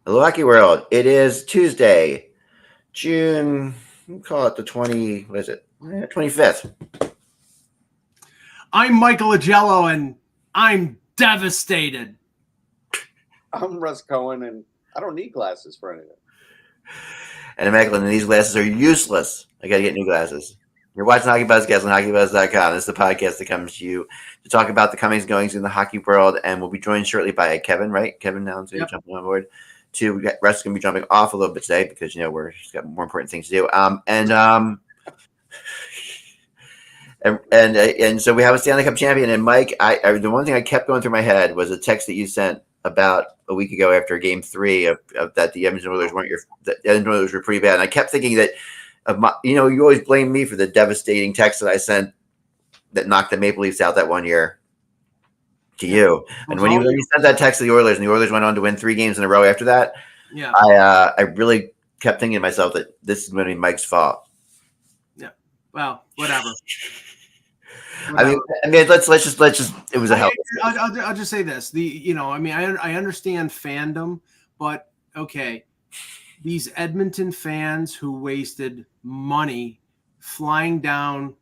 Hello, Hockey World. It is Tuesday, June. We'll call it the 25th. I'm Michael Agello, and I'm devastated. I'm Russ Cohen, and I don't need glasses for anything. And I'm Michael, and these glasses are useless. I got to get new glasses. You're watching HockeyBuzzcast on HockeyBuzz.com. This is the podcast that comes to you to talk about the comings and goings in the hockey world, and we'll be joined shortly by Kevin, right? Kevin now is jumping on board. Russ is going to be jumping off a little bit today because, he's got more important things to do. And so we have a Stanley Cup champion. And Mike, the one thing I kept going through my head was a text that you sent about a week ago after Game 3 of that the Edmonton Oilers the Edmonton Oilers were pretty bad. And I kept thinking that you always blame me for the devastating text that I sent that knocked the Maple Leafs out that one year to you. And when you sent that text to the Oilers, and the Oilers went on to win 3 games in a row after that, I really kept thinking to myself that this is going to be Mike's fault. Yeah. Well, whatever. I mean, let's just. It was a hell. I'll just say this. I understand fandom, but okay, these Edmonton fans who wasted money flying down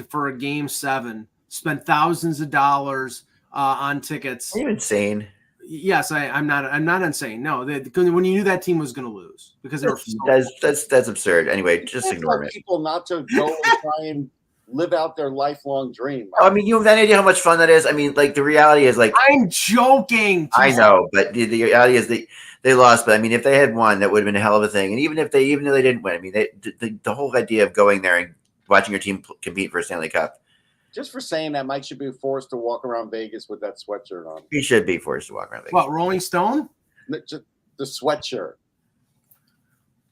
for a Game 7, spent thousands of dollars on tickets. Are you insane? Yes, I'm not insane. No, when you knew that team was going to lose because they were. That's absurd. Anyway, just ignore it. People not to go and try and live out their lifelong dream. I mean, you have any idea how much fun that is? I mean, like the reality is, like I'm joking. I know, but the reality is they lost. But I mean, if they had won, that would have been a hell of a thing. And even though they didn't win, I mean, the whole idea of going there and watching your team compete for a Stanley Cup. Just for saying that, Mike should be forced to walk around Vegas with that sweatshirt on. He should be forced to walk around Vegas. What, Rolling Stone? Just the sweatshirt.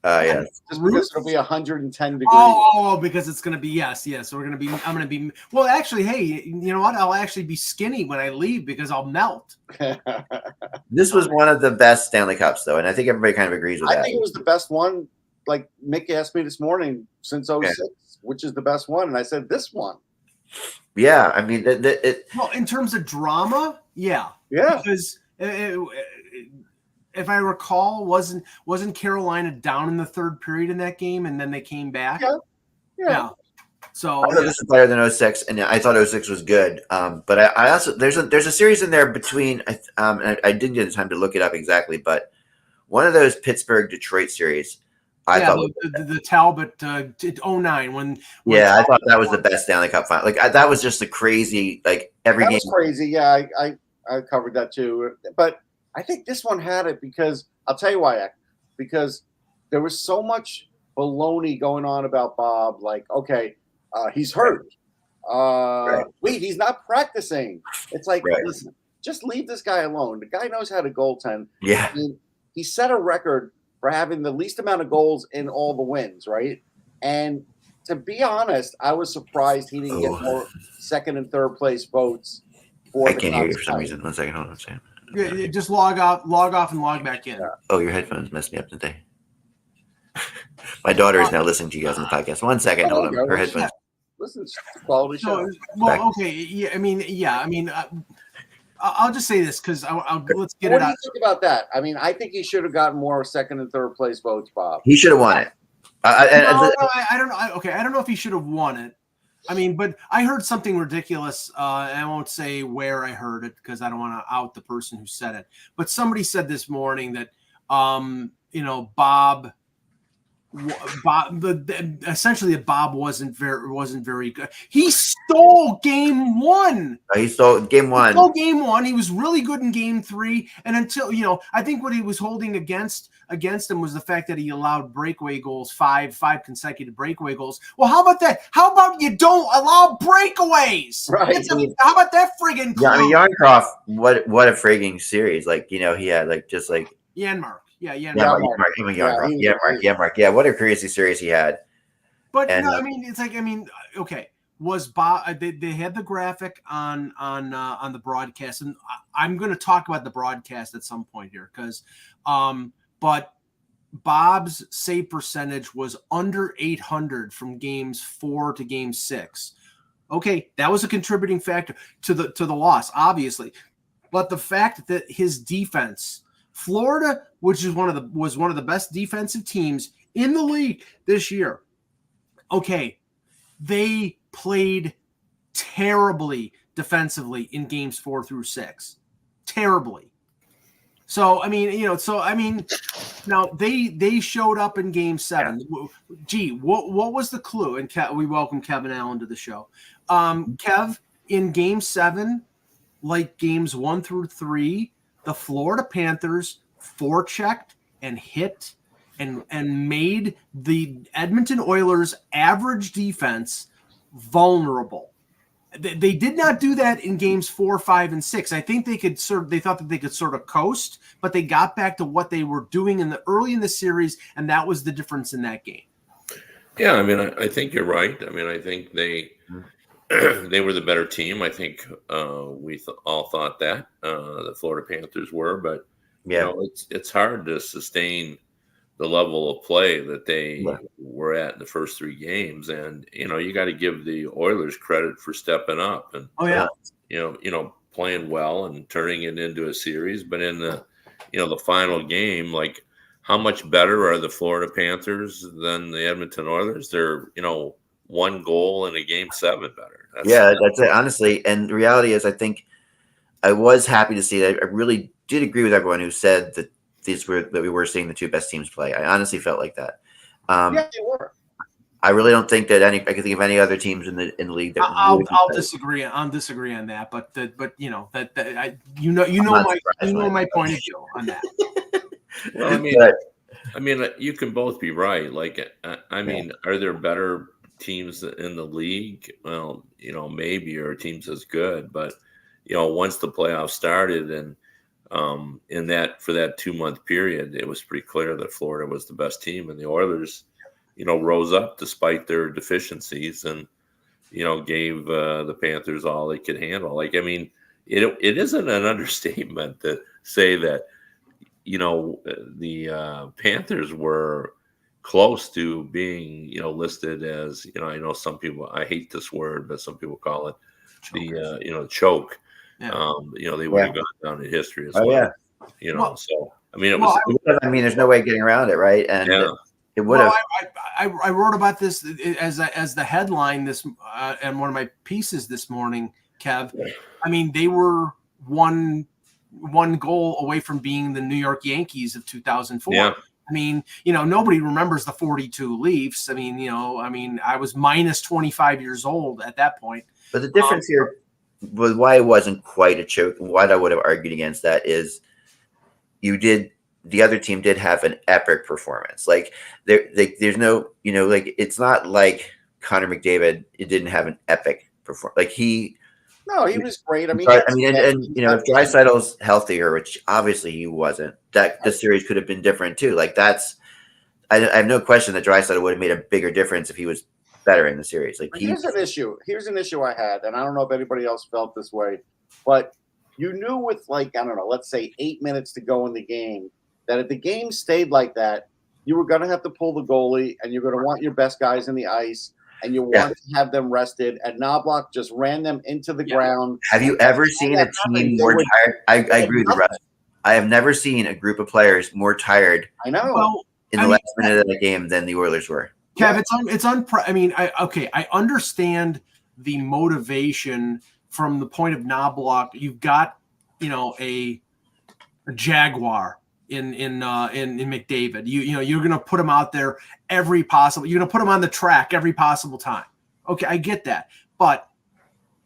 Yeah. Just because it'll be 110 degrees. Oh, because it's going to be, yes. So I'm going to be, well, actually, hey, you know what? I'll actually be skinny when I leave because I'll melt. This was one of the best Stanley Cups, though, and I think everybody kind of agrees with that. I think it was the best one, like Mick asked me this morning, since 06, which is the best one, and I said this one. Yeah, I mean, well, in terms of drama, yeah. Because if I recall, wasn't Carolina down in the third period in that game, and then they came back? Yeah. So I thought this was better than 06, and I thought 06 was good. But I also there's a series in there between. And I didn't get the time to look it up exactly, but one of those Pittsburgh-Detroit series. I thought the Talbot 09 when I thought that was the best Stanley Cup final. Like that was just a crazy, like every game. Was crazy. Yeah, I covered that too. But I think this one had it because I'll tell you why. Because there was so much baloney going on about Bob. Like, okay, he's hurt. Wait, he's not practicing. It's like, listen, just leave this guy alone. The guy knows how to goaltend. Yeah, I mean, he set a record for having the least amount of goals in all the wins, right? And to be honest, I was surprised he didn't get more second and third place votes. I can't hear you for some reason. 1 second, hold on a second. Yeah, just log off, and log back in. Oh, your headphones messed me up today. My daughter is now listening to you guys on the podcast. 1 second, hold on. Her headphones. Listen to quality show. Well, okay, yeah. I mean, I'll just say this because let's get it out. What do you think about that? I mean, I think he should have gotten more second and third place votes, Bob. He should have won it. I don't know. Okay, I don't know if he should have won it. I mean, but I heard something ridiculous. And I won't say where I heard it because I don't want to out the person who said it. But somebody said this morning that, Bob essentially Bob wasn't very good. He stole game 1. He stole game 1. He was really good in game 3, and until I think what he was holding against him was the fact that he allowed breakaway goals, five consecutive breakaway goals. Well, how about that? How about you don't allow breakaways? Right. How about that friggin' club? Yeah, I mean, Yarncroft, what a frigging series! Like he had Yanmark. Yeah, Mark. Yeah, what a crazy series he had. But I mean, okay. Was Bob? They had the graphic on the broadcast, and I'm going to talk about the broadcast at some point here because, but Bob's save percentage was under 800 from games 4 to game 6. Okay, that was a contributing factor to the loss, obviously, but the fact that his defense Florida, which is was one of the best defensive teams in the league this year. Okay, they played terribly defensively in games 4 through 6. Terribly. So, I mean, now they showed up in game 7. Yeah. Gee, what was the clue? And we welcome Kevin Allen to the show. Kev, in game 7, like games 1 through 3, the Florida Panthers forechecked and hit and made the Edmonton Oilers' average defense vulnerable. They did not do that in games 4, 5, and 6. I think they thought that they could sort of coast, but they got back to what they were doing early in the series, and that was the difference in that game. Yeah, I mean, I think you're right. I mean, I think they were the better team. I think we all thought that the Florida Panthers were, but it's hard to sustain the level of play that they were at in the first 3 games, and you got to give the Oilers credit for stepping up and playing well and turning it into a series. But in the the final game, like, how much better are the Florida Panthers than the Edmonton Oilers? They're 1 goal in a game 7 better. That's it, honestly. And the reality is, I think I was happy to see that. I really did agree with everyone who said that we were seeing the 2 best teams play. I honestly felt like that. They were. I really don't think that I can think of any other teams in the league that I'll disagree. I'll disagree on that. But my point of view on that. Well, I mean, you can both be right. Like, I mean, are there better teams in the league? Well, maybe, or teams as good, but once the playoffs started and for that 2-month period, it was pretty clear that Florida was the best team, and the Oilers, rose up despite their deficiencies and, gave the Panthers all they could handle. Like, I mean, it isn't an understatement to say that, the Panthers were close to being, listed as, I know some people, I hate this word, but some people call it the choke. Yeah. They would have gone down in history as well. Yeah. So I mean, it was. I mean, there's no way getting around it, right? And it would have. I wrote about this as the headline and one of my pieces this morning, Kev. I mean, they were one goal away from being the New York Yankees of 2004. Yeah. I mean, nobody remembers the 42 Leafs. I mean, I was minus 25 years old at that point. But the difference here was why it wasn't quite a choke, and why I would have argued against that is the other team did have an epic performance. Like there's no, like, it's not like Connor McDavid, it didn't have an epic performance. Like he was great. I mean, if Draisaitl's healthier, which obviously he wasn't, that the series could have been different too. Like I have no question that Draisaitl would have made a bigger difference if he was better in the series. Like here's an issue I had, and I don't know if anybody else felt this way, but you knew with, like, I don't know, let's say 8 minutes to go in the game, that if the game stayed like that, you were going to have to pull the goalie, and you're going to want your best guys in the ice, and you want to have them rested. And Knobloch just ran them into the ground. Have you ever seen a team more tired? I agree with you, Russ. I have never seen a group of players more tired. I know. In the last minute of the game than the Oilers were. Kev, I understand the motivation from the point of Knobloch. You've got, a Jaguar in McDavid. You're going to put him out there you're going to put him on the track every possible time. Okay, I get that. But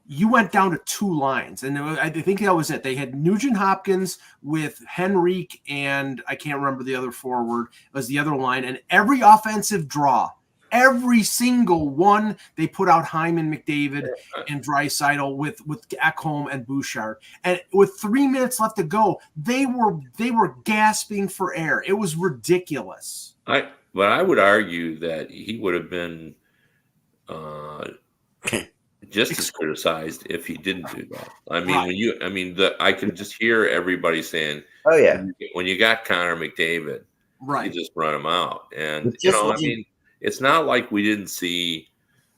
you went down to 2 lines, and I think that was it. They had Nugent Hopkins with Henrique, and I can't remember the other forward. It was the other line, and every offensive draw, every single one, they put out Hyman, McDavid, and Draisaitl with Ekholm and Bouchard. And with 3 minutes left to go, they were gasping for air. It was ridiculous. But I would argue that he would have been just as criticized if he didn't do that. I mean, I can just hear everybody saying, "Oh yeah," when you got Connor McDavid, right? You just run him out, and I mean, it's not like we didn't see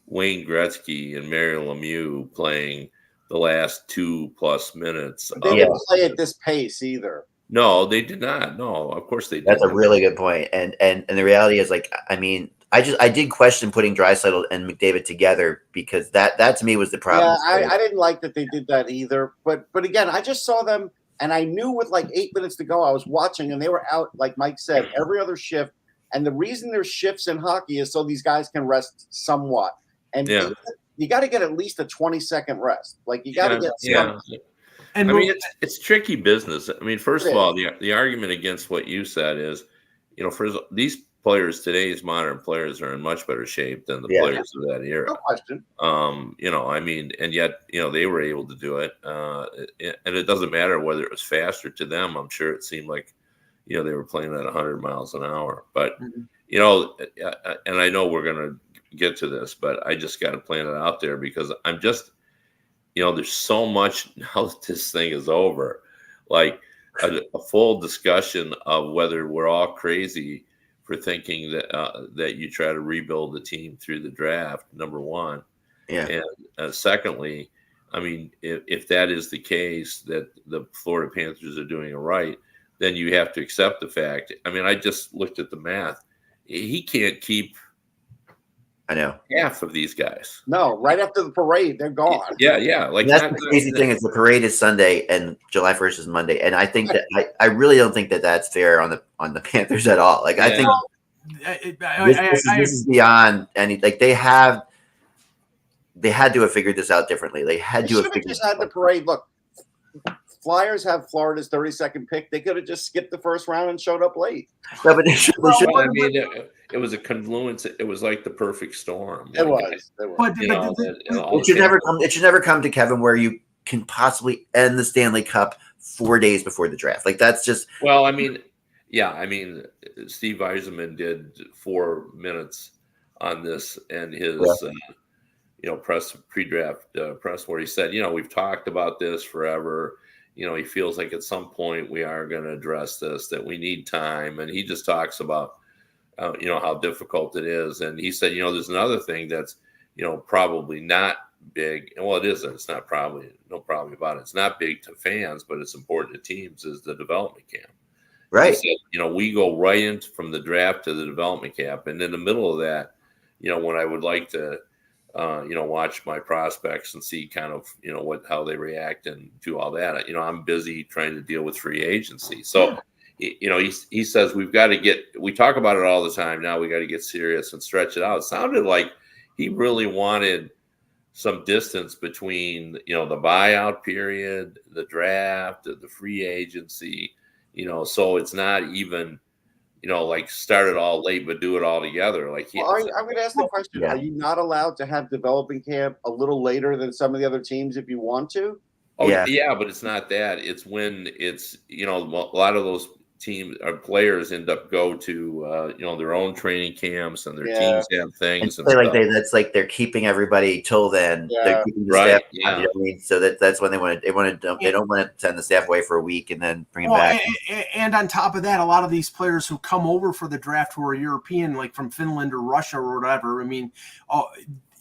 Wayne Gretzky and Mario Lemieux playing the last 2+ minutes. They didn't play at this pace either. No, they did not. No, of course they didn't. That's a really good point. And the reality is, like, I mean, I did question putting Draisaitl and McDavid together because that to me was the problem. Yeah, I didn't like that they did that either. But again, I just saw them, and I knew with like 8 minutes to go, I was watching, and they were out, like Mike said, every other shift. And the reason there's shifts in hockey is so these guys can rest somewhat. And you got to get at least a 20-second rest. Like you got to get some. And I mean, it's tricky business. I mean, first of all, the argument against what you said is, for these players, today's modern players are in much better shape than the players of that era. No question. I mean, and yet, they were able to do it. And it doesn't matter whether it was faster to them. I'm sure it seemed like, they were playing at 100 miles an hour. But, and I know we're going to get to this, but I just got to plan it out there because I'm just, there's so much now that this thing is over, like a full discussion of whether we're all crazy for thinking that you try to rebuild the team through the draft, number one. Yeah. And secondly, I mean, if that is the case, that the Florida Panthers are doing it right, then you have to accept the fact. I mean, I just looked at the math. He can't keep half of these guys. No, right after the parade, they're gone. Yeah. Like that's the crazy thing is the parade is Sunday and July 1st is Monday, and I think that I really don't think that that's fair on the Panthers at all. Like I think this is beyond any. Like they had to have figured this out differently. They had to have figured just had the parade. Look, Flyers have Florida's 32nd pick. They could have just skipped the first round and showed up late. No, but they should. I mean, it was a confluence. It was like the perfect storm. It was. But it should never come. It should never come to Kevin where you can possibly end the Stanley Cup 4 days before the draft. Like that's just. Well, I mean, Steve Yzerman did 4 minutes on this and his. Pre-draft press where he said, we've talked about this forever. He feels like at some point we are going to address this, that we need time. And he just talks about, how difficult it is. And he said, there's another thing that's, probably not big. Well, it isn't. It's not probably, no problem about it. It's not big to fans, but it's important to teams is the development camp. Right. He said, we go right into from the draft to the development camp. And in the middle of that, when I would like to, watch my prospects and see kind of, how they react and do all that. I'm busy trying to deal with free agency. So, he says we talk about it all the time. Now we got to get serious and stretch it out. It sounded like he really wanted some distance between, the buyout period, the draft, the free agency, so it's not even, like start it all late, but do it all together. Like, I'm going to ask the question: are you not allowed to have developing camp a little later than some of the other teams if you want to? Oh, yeah, but it's not that. It's when it's a lot of those teams or players end up go to their own training camps and their teams have things. And like that's like they're keeping everybody till then. Yeah. They're keeping the staff. You know what I mean? So that's when they want to dump. They don't want to send the staff away for a week and then bring them back. And on top of that, a lot of these players who come over for the draft who are European, like from Finland or Russia or whatever. I mean,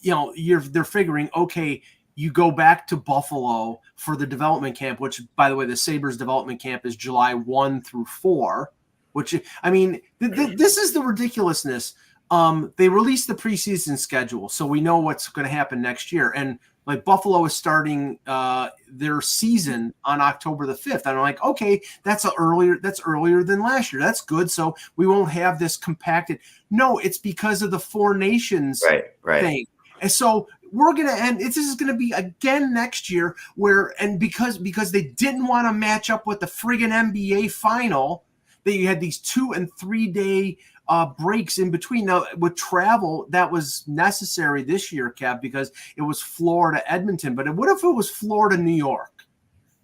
they're figuring, okay, you go back to Buffalo for the development camp, which, by the way, the Sabres development camp is July 1 through 4, which, I mean, this is the ridiculousness. They released the preseason schedule, so we know what's going to happen next year. And, like, Buffalo is starting their season on October the 5th. And I'm like, okay, that's earlier than last year. That's good. So we won't have this compacted. No, it's because of the Four Nations thing. And so we're going to end. This is going to be again next year because they didn't want to match up with the friggin' NBA final, that you had these 2 and 3 day breaks in between. Now with travel, that was necessary this year, Kev, because it was Florida, Edmonton. But what if it was Florida, New York?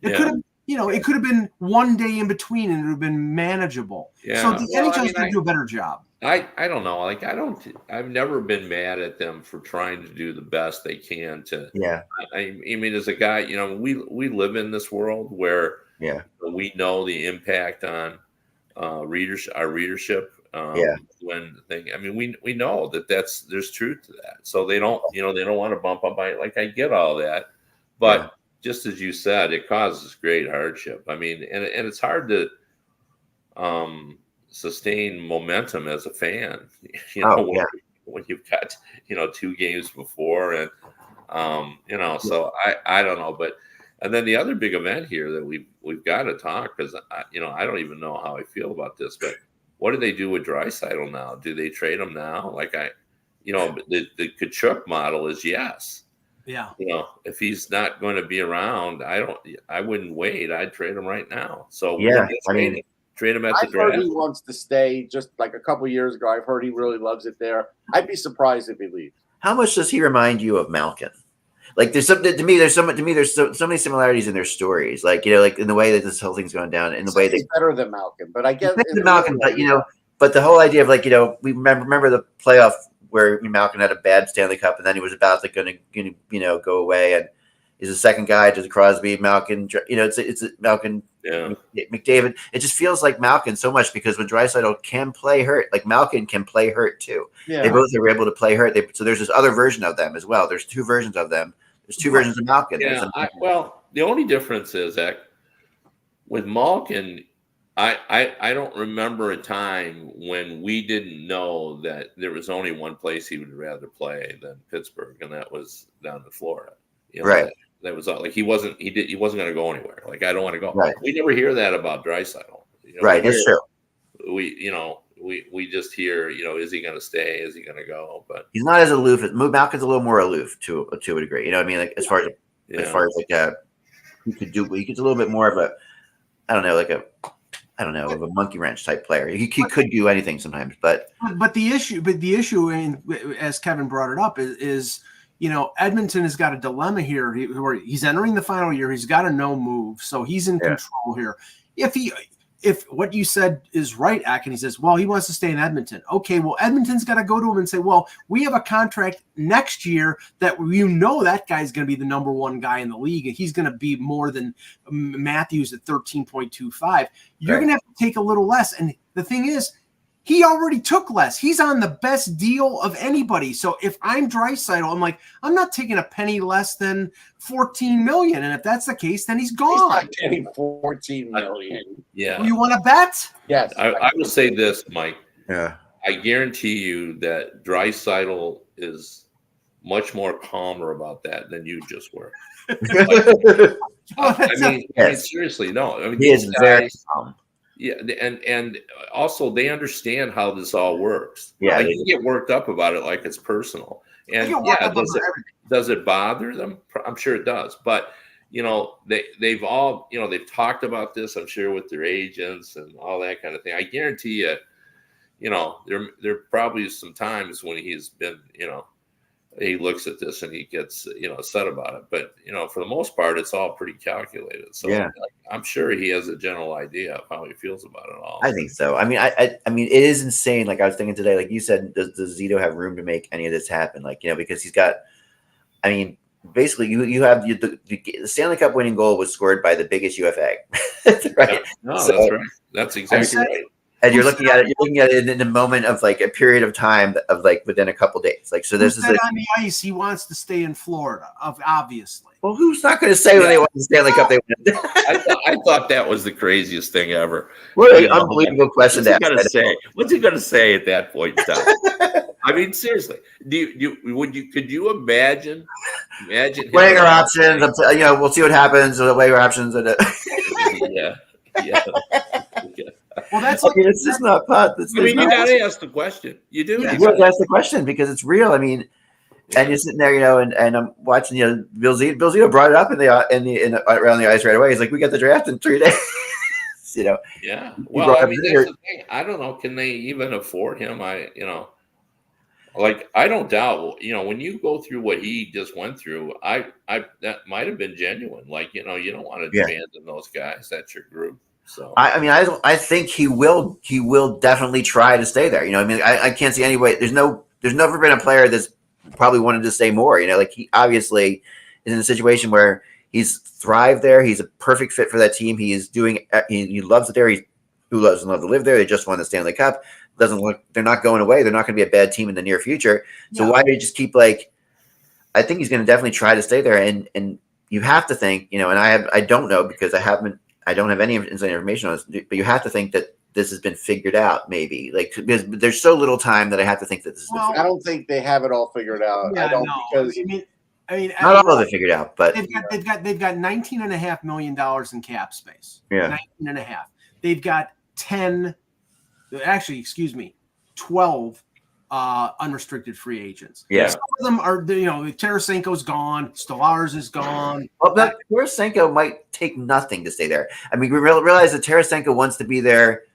It could have. It could have been 1 day in between and it would have been manageable. Yeah. So the NHL's going to do a better job. I don't know. Like, I've never been mad at them for trying to do the best they can to. Yeah. I mean, as a guy, we live in this world where we know the impact on our readership. We know there's truth to that. So they don't want to bump up. I get all that, but just as you said, it causes great hardship. I mean, and it's hard to sustain momentum as a fan. You know, when you've got 2 games before, and so I don't know, but. And then the other big event here that we've got to talk, because I don't even know how I feel about this, but what do they do with Draisaitl now? Do they trade him now? Like the Kachuk model is yes. Yeah. If he's not going to be around, I wouldn't wait. I'd trade him right now. So trade him at the draft. I've heard he wants to stay. Just like a couple of years ago, I've heard he really loves it there. I'd be surprised if he leaves. How much does he remind you of Malkin? Like there's something to me. There's so many similarities in their stories. Like like in the way that this whole thing's going down, in the way he's better than Malkin. But I guess better than Malkin. But but the whole idea of we remember the playoff where Malkin had a bad Stanley Cup, and then he was about to going to go away, and he's the second guy to the Crosby, Malkin. It's Malkin, McDavid. It just feels like Malkin so much because when Draisaitl can play hurt, like Malkin can play hurt too. Yeah. They both are able to play hurt. So there's this other version of them as well. There's 2 versions of them. There's 2 versions of Malkin. Yeah, the only difference is that with Malkin, I don't remember a time when we didn't know that there was only one place he would rather play than Pittsburgh, and that was down in Florida. Right. That was all. Like he wasn't going to go anywhere. Like I don't want to go. Right. We never hear that about Draisaitl. Right. That's true. We just hear, is he going to stay? Is he going to go? But he's not as aloof. Malkin's a little more aloof to a degree. Like as far as he could do. He gets a little bit more of a, of a monkey wrench type player. He could do anything sometimes, but the issue, and as Kevin brought it up, is Edmonton has got a dilemma here where he's entering the final year. He's got a no move, so he's in control here. If what you said is right, Ak, and he says, well, he wants to stay in Edmonton. Okay, well, Edmonton's got to go to him and say, well, we have a contract next year that that guy's going to be the number 1 guy in the league, and he's going to be more than Matthews at 13.25. You're going to have to take a little less. And the thing is, he already took less. He's on the best deal of anybody. So if I'm Draisaitl, I'm like, I'm not taking a penny less than $14 million. And if that's the case, then he's gone. He's not getting $14 million. Yeah. You want to bet? Yes. I will say this, Mike. Yeah. I guarantee you that Draisaitl is much more calmer about that than you just were. I mean, seriously, no. I mean, he is very calm. Yeah, and also they understand how this all works. Yeah, like you get worked up about it like it's personal. And does it bother them? I'm sure it does. But they've all they've talked about this, I'm sure, with their agents and all that kind of thing. I guarantee you, there probably some times when he's been he looks at this and he gets upset about it, but for the most part it's all pretty calculated. So I'm sure he has a general idea of how he feels about it all. I think so. I mean, I mean, it is insane. Like I was thinking today, like you said, does Zito have room to make any of this happen? Like because he's got. I mean, basically, you have the Stanley Cup winning goal was scored by the biggest UFA. Right. Yeah, no, that's right. That's exactly right. And you're looking at it in a moment of like a period of time of like within a couple days. Like, so this is on the ice. He wants to stay in Florida, obviously. Well, who's not going to say when they won the Stanley Cup they win? I thought that was the craziest thing ever. What an unbelievable question to ask. What's he going to say at that point in time? I mean, seriously, could you imagine weighing our options? We'll see what happens with the weighing our options. Yeah. Well, that's it's just not pot. You got to ask the question. You do. Yeah, you have to ask the question because it's real. I mean, and you're sitting there, and I'm watching. Bill Zito brought it up around the ice right away. He's like, "We got the draft in 3 days." Yeah. Well, I mean, that's the thing. I don't know. Can they even afford him? I don't doubt. When you go through what he just went through, that might have been genuine. Like, you don't want to abandon those guys. That's your group. So I think he will definitely try to stay there. I can't see any way. There's never been a player that's probably wanted to stay more. Like he obviously is in a situation where he's thrived there. He's a perfect fit for that team. He is doing. He loves it there. Who doesn't love to live there? They just won the Stanley Cup. They're not going away. They're not going to be a bad team in the near future. So why do you just keep I think he's going to definitely try to stay there. And you have to think, and I don't know because I don't have any inside information on this, but you have to think that this has been figured out, maybe, like, because there's so little time that I have to think that this is. I don't think they have it all figured out. Yeah, I don't because I mean, not all of it figured out, but they've got $19.5 million in cap space. Yeah, 19.5. They've got 12 unrestricted free agents. Yeah, some of them are, Tarasenko's gone, Stolarz is gone. Well, but Tarasenko might take nothing to stay there. I mean, we realize that Tarasenko wants to be there.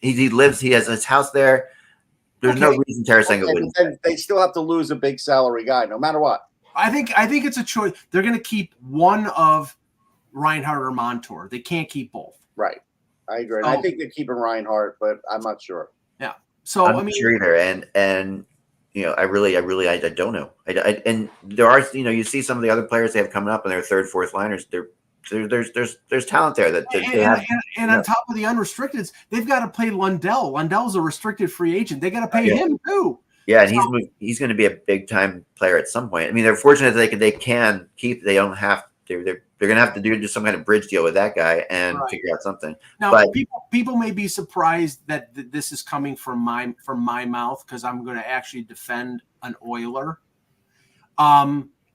He lives. He has his house there. There's no reason Tarasenko wouldn't. They still have to lose a big salary guy, no matter what. I think it's a choice. They're going to keep one of Reinhart or Montour. They can't keep both. Right. I agree. I think they're keeping Reinhart, but I'm not sure. Yeah. So I'm not sure either. And I really don't know. And there are, you see some of the other players they have coming up and they're third, fourth liners. There's talent there that they have. And on top of the unrestricteds, they've got to pay Lundell. Lundell's a restricted free agent. They got to pay him too. Yeah, and he's going to be a big time player at some point. I mean, they're fortunate that they can keep. They don't have. They're going to have to do some kind of bridge deal with that guy and figure out something. Now, but people may be surprised that this is coming from my mouth, because I'm going to actually defend an Oiler.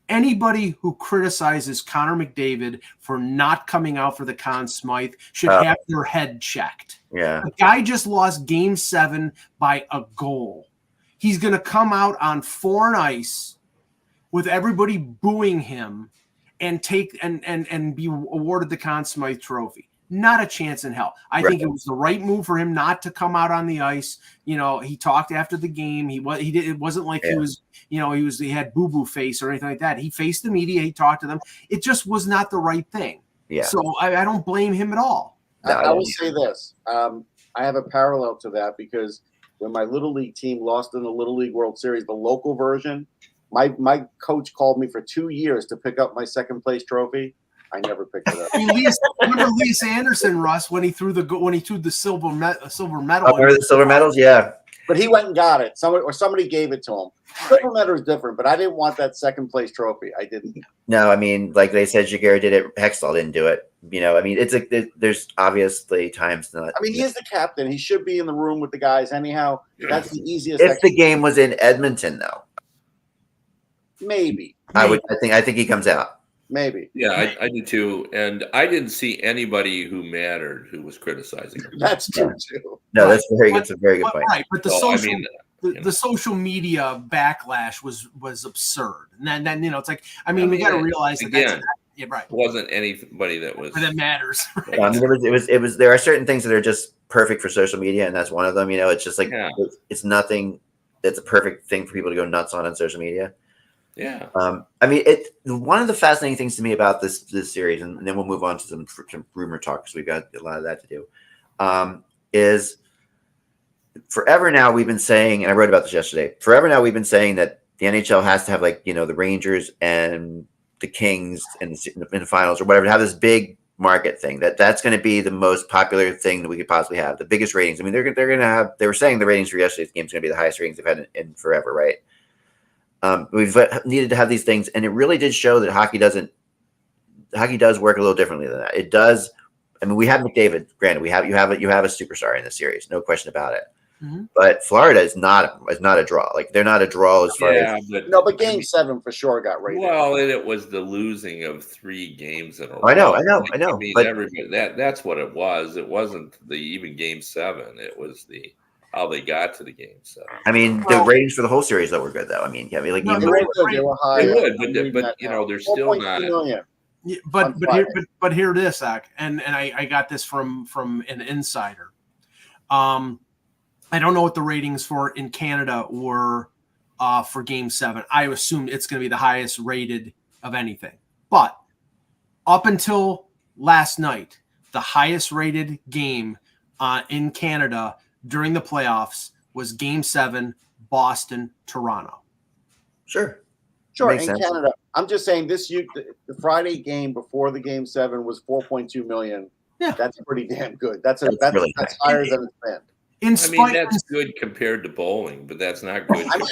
Anybody who criticizes Connor McDavid for not coming out for the Conn Smythe should have their head checked. Yeah, the guy just lost Game 7 by a goal. He's going to come out on foreign ice with everybody booing him and take and be awarded the Conn Smythe trophy. Not a chance in hell. I think it was the right move for him not to come out on the ice. He talked after the game. It wasn't like he was, he had boo-boo face or anything like that. He faced the media. He talked to them. It just was not the right thing. Yeah. So I don't blame him at all. I will say this. I have a parallel to that, because when my Little League team lost in the Little League World Series, the local version, my coach called me for 2 years to pick up my second place trophy. I never picked it up. Remember Lee Anderson, Russ, when he threw the silver medal? Remember the silver medals? Yeah. But he went and got it. Somebody gave it to him. Silver medal is different, but I didn't want that second place trophy. I didn't. No, I mean, like they said, Jaguar did it. Hextall didn't do it. I mean, it's like there's obviously times not. I mean, he is the captain. He should be in the room with the guys anyhow. That's the easiest. If the game was in Edmonton, though, maybe. I think he comes out. Maybe. Yeah, I do too. And I didn't see anybody who mattered who was criticizing him. That's true too. No, that's a very good point. Right, but the social media backlash was absurd. And then it's like, we got to realize that it wasn't anybody that matters. Right? I mean, it was. There are certain things that are just perfect for social media, and that's one of them. It's just like it's nothing. It's a perfect thing for people to go nuts on social media. Yeah. I mean, one of the fascinating things to me about this series, and then we'll move on to some rumor talk, because we've got a lot of that to do, is forever now we've been saying, and I wrote about this yesterday, forever now we've been saying that the NHL has to have, like, the Rangers and the Kings in the finals or whatever, to have this big market thing. That's going to be the most popular thing that we could possibly have, the biggest ratings. I mean, they're going to have, they were saying the ratings for yesterday's game is going to be the highest ratings they've had in forever, right? We've needed to have these things, and it really did show that hockey does work a little differently than that. It does. I mean, we have McDavid. Granted, you have a superstar in this series, no question about it. Mm-hmm. But Florida is not a draw. Like, they're not a draw as far as. But Game 7 for sure got rated. Well, and it was the losing of 3 games in a row. I know. I mean, but that's what it was. It wasn't even Game 7. It was how they got to the Game 7. I mean, the ratings for the whole series that were good, though. I mean, they were high. They would, but they're still not. Yeah, but hear this, Zach, and I got this from an insider. I don't know what the ratings in Canada were for Game 7. I assume it's going to be the highest rated of anything. But up until last night, the highest rated game in Canada during the playoffs was Game 7, Boston, Toronto. Sure. In Canada. I'm just saying the Friday game before the Game 7 was 4.2 million. Yeah. That's pretty damn good. That's really higher than it's been. That's good compared to bowling, but that's not good. Are we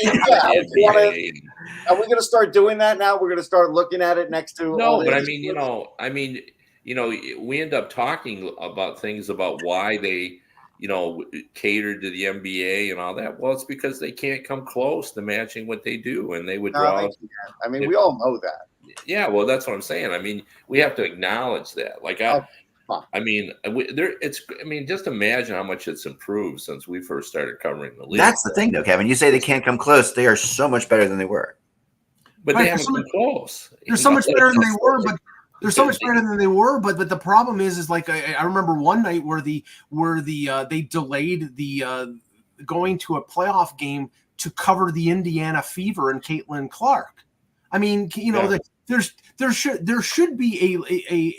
going to start doing that now? We're going to start looking at it next to. No, but we end up talking about things about why they, catered to the NBA and all that. Well, it's because they can't come close to matching what they do, and they would draw. I mean, we all know that. Yeah, well, that's what I'm saying. I mean, we have to acknowledge that. Like, I mean, just imagine how much it's improved since we first started covering the league. That's the thing, though, Kevin. You say they can't come close. They are so much better than they were. But they haven't come close. They're so much better than they were, but they're so much better than they were. But the problem is like I remember one night where they delayed the going to a playoff game to cover the Indiana Fever and Caitlin Clark. I mean, there should be a